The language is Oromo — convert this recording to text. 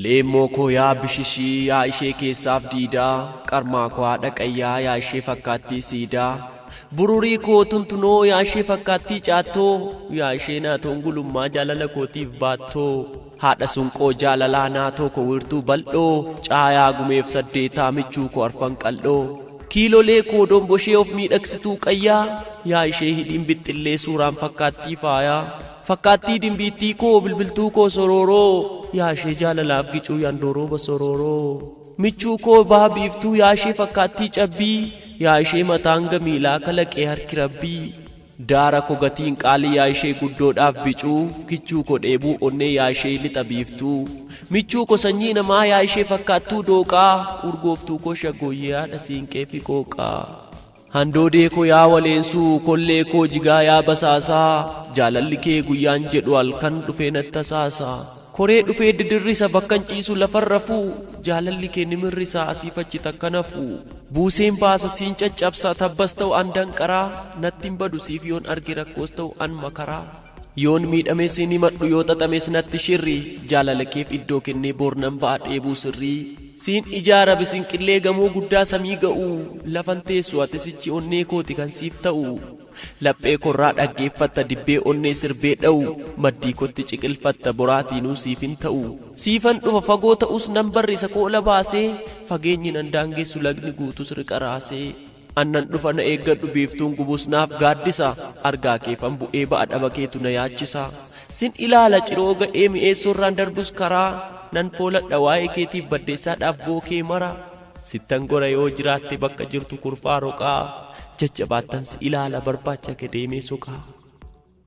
Leemmoo koo yaa bishishii yaa ishee keessaaf diidaa, qarmaa koo haadha qayyaa yaa ishee fakkaattii siidaa, bururii koo tuntunoo yaa ishee fakkaattii caattoo, yaa ishee naatoon gulummaa jaalala kootiif baattoo, haadha sunqoo jaalalaa naatoo koo wirtuu bal'oo, caayaa gumeef saddeetaa michuu koo arfan qal'oo, kiilolee koo domboshee of miidhagsituu qayyaa, yaa ishee hidhiin bixxillee suuraan fakkaattii faayaa, fakkaattii dimbiittii koo bilbiltuu koo sororoo, yaa ishee jaalalaaf gicuu yandooroo basororoo, michuu koo baha biiftuu yaa ishee fakkaattii cabbii, yaa ishee mataan gamiilaa kalaqee harki rabbii, daara koo gatiin qaalii yaa ishee guddoodhaaf bicuu, kichuu koo dheebuu onnee yaa ishee lixa biiftuu, michuu koo sanyii namaa yaa ishee fakkaattuu dooqaa, urgooftuu koo shaggooyyee haadha siinqee fi qooqaa, handoodee koo yaa waleensuu kollee koo jigaa yaa basaasaa, jaalalli kee guyyaan jedhu halkan dhufee nattasaasaa, koree dhufee didirrisa bakkan ciisu lafan rafuu, jaalalli kee nimirrisaa asiif achi takka nafuu, buuseen baasa siin caccabsa tabbas ta'u an danqaraa, natti hin badu siif yoon arge rakkoos ta'u an makaraa, yoon miidhamee siin himadhu yoo xaxamees natti shirri, jaalala keef iddoo kennee boornan ba'a dheebuu sirrii, siin ijaara bisinqillee gamoo guddaa samii ga'u, lafan teessu ati sichi onnee kooti kan siif ta'u, laphee korraa dhaggeeffatta dibbee onnee sirbee dha'u, maddii kotti ciqilfatta boraatiinuu siif hin ta'u, siifan dhufa fagoo ta'us nan barrisa koola baasee, fageenyi nan daangessu lagni guutus riqa raasee, annan dhufa na eeggadhu biiftuun gubus naaf gaaddisa, argaa keefan bu'ee ba'a dhaba keetu na yaachisa, sin ilaala ciroo ga'ee mi'eessoorraan darbus karaa, nan fooladha waa'ee keetiif baddeessaadhaaf bookee mara, sittan gora yoo jiraatte bakka jirtu kurfaa roqaa, jajjabaattan si ilaala barbaacha kedeemee soqaa.